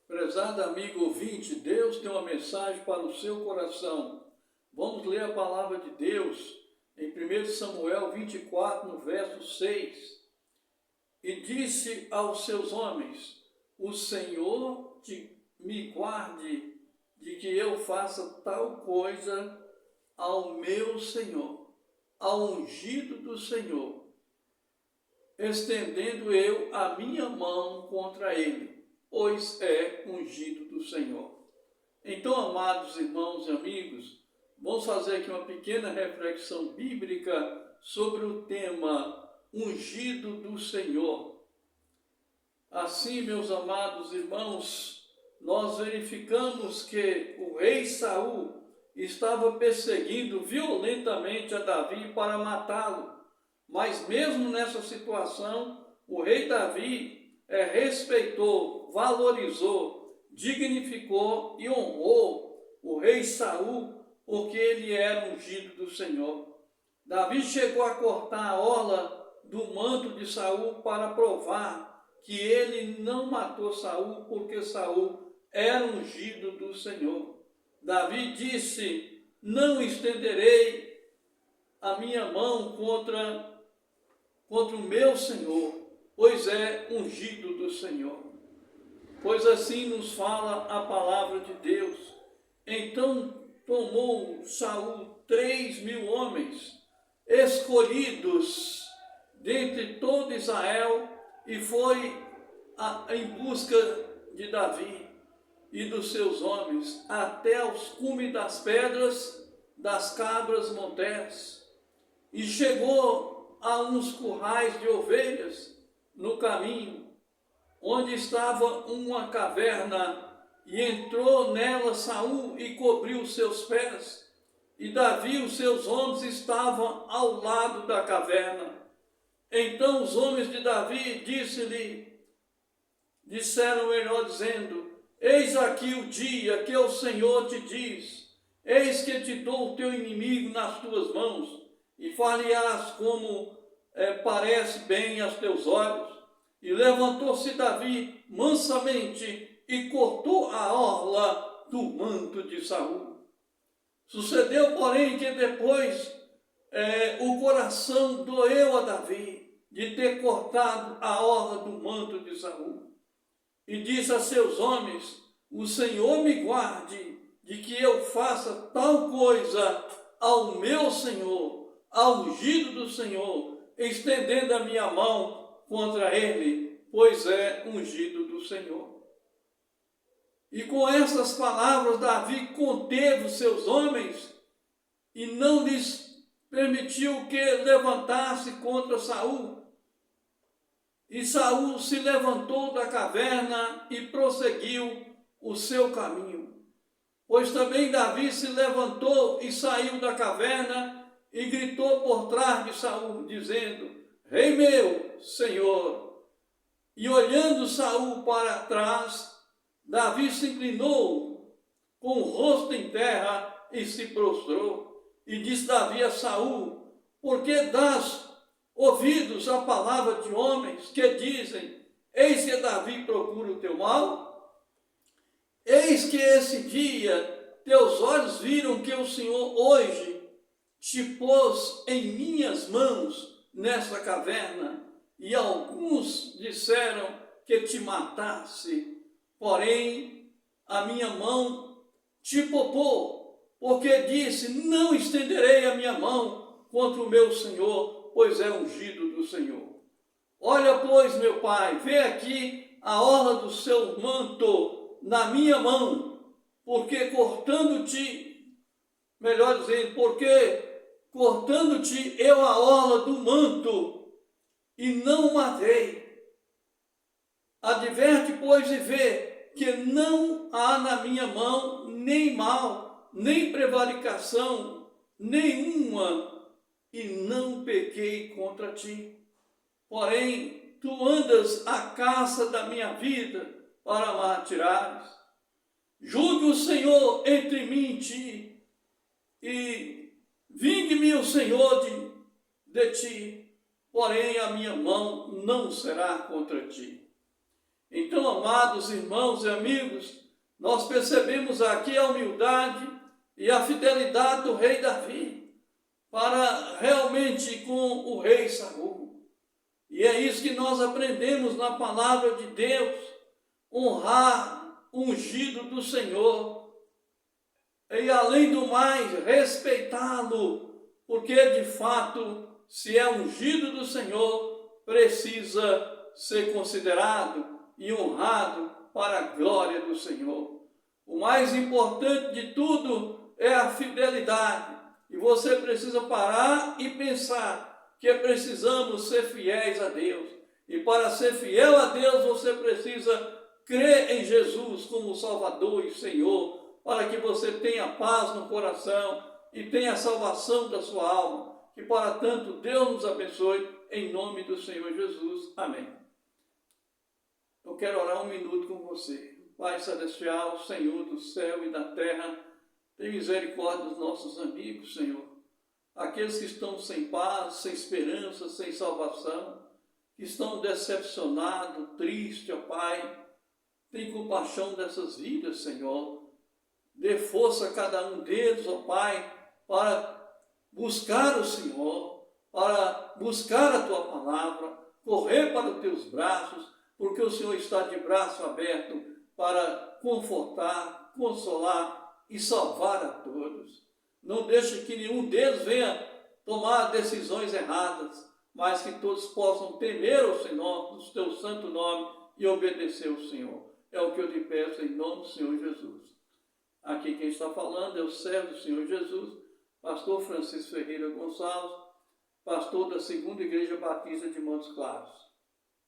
Prezado amigo ouvinte, Deus tem uma mensagem para o seu coração. Vamos ler a palavra de Deus em 1 Samuel 24, no verso 6. E disse aos seus homens: o Senhor me guarde de que eu faça tal coisa ao meu Senhor, ao ungido do Senhor, estendendo eu a minha mão contra ele, pois é ungido do Senhor. Então, amados irmãos e amigos, vamos fazer aqui uma pequena reflexão bíblica sobre o tema ungido do Senhor. Assim, meus amados irmãos, nós verificamos que o rei Saul estava perseguindo violentamente a Davi para matá-lo. Mas mesmo nessa situação, o rei Davi respeitou, valorizou, dignificou e honrou o rei Saul, porque ele era ungido do Senhor. Davi chegou a cortar a orla do manto de Saul para provar que ele não matou Saul, porque Saul era ungido do Senhor. Davi disse: não estenderei a minha mão contra o meu Senhor, pois é ungido do Senhor. Pois assim nos fala a palavra de Deus. Então tomou Saul 3.000 homens, escolhidos dentre todo Israel, e foi em busca de Davi e dos seus homens, até aos cumes das pedras das cabras montés, e chegou a uns currais de ovelhas no caminho, onde estava uma caverna, e entrou nela Saul e cobriu os seus pés, e Davi e os seus homens estavam ao lado da caverna. Então os homens de Davi disseram melhor dizendo: eis aqui o dia que o Senhor te diz: eis que te dou o teu inimigo nas tuas mãos, e far-lhe-ás como parece bem aos teus olhos. E levantou-se Davi mansamente e cortou a orla do manto de Saul. Sucedeu, porém, que depois o coração doeu a Davi de ter cortado a orla do manto de Saul. E disse a seus homens: o Senhor me guarde de que eu faça tal coisa ao meu Senhor, ao ungido do Senhor, estendendo a minha mão contra ele, pois é ungido do Senhor. E com essas palavras Davi conteve os seus homens e não lhes permitiu que levantasse contra Saul. E Saul se levantou da caverna e prosseguiu o seu caminho. Pois também Davi se levantou e saiu da caverna e gritou por trás de Saul, dizendo: Rei meu, Senhor. E olhando Saul para trás, Davi se inclinou com o rosto em terra e se prostrou. E disse Davi a Saul: por que dás ouvidos à palavra de homens que dizem: eis que Davi procura o teu mal? Eis que esse dia teus olhos viram que o Senhor hoje te pôs em minhas mãos nesta caverna, e alguns disseram que te matasse, porém a minha mão te poupou, porque disse: não estenderei a minha mão contra o meu Senhor, pois é ungido do Senhor. Olha, pois, meu pai, vê aqui a orla do seu manto na minha mão, porque cortando-te eu a orla do manto e não o matei. Adverte, pois, e vê que não há na minha mão nem mal, nem prevaricação nenhuma, e não pequei contra ti. Porém, tu andas à caça da minha vida para me atirares. Julgue o Senhor entre mim e ti, e vingue-me o Senhor de ti, porém a minha mão não será contra ti. Então, amados irmãos e amigos, nós percebemos aqui a humildade e a fidelidade do rei Davi para realmente com o rei Saul. E é isso que nós aprendemos na palavra de Deus, honrar o ungido do Senhor e, além do mais, respeitá-lo, porque de fato, se é ungido do Senhor, precisa ser considerado e honrado para a glória do Senhor. O mais importante de tudo é a fidelidade. E você precisa parar e pensar que precisamos ser fiéis a Deus. E para ser fiel a Deus, você precisa crer em Jesus como Salvador e Senhor, para que você tenha paz no coração e tenha a salvação da sua alma. Que para tanto Deus nos abençoe, em nome do Senhor Jesus. Amém. Eu quero orar um minuto com você. Pai Celestial, Senhor do céu e da terra, tem misericórdia dos nossos amigos, Senhor. Aqueles que estão sem paz, sem esperança, sem salvação, que estão decepcionados, tristes, ó Pai. Tem compaixão dessas vidas, Senhor. Dê força a cada um deles, ó Pai, para buscar o Senhor, para buscar a Tua palavra, correr para os Teus braços, porque o Senhor está de braço aberto para confortar, consolar e salvar a todos. Não deixe que nenhum deles venha tomar decisões erradas, mas que todos possam temer o Senhor, o Teu santo nome, e obedecer ao Senhor. É o que eu te peço em nome do Senhor Jesus. Aqui quem está falando é o servo do Senhor Jesus, pastor Francisco Ferreira Gonçalves, pastor da Segunda Igreja Batista de Montes Claros.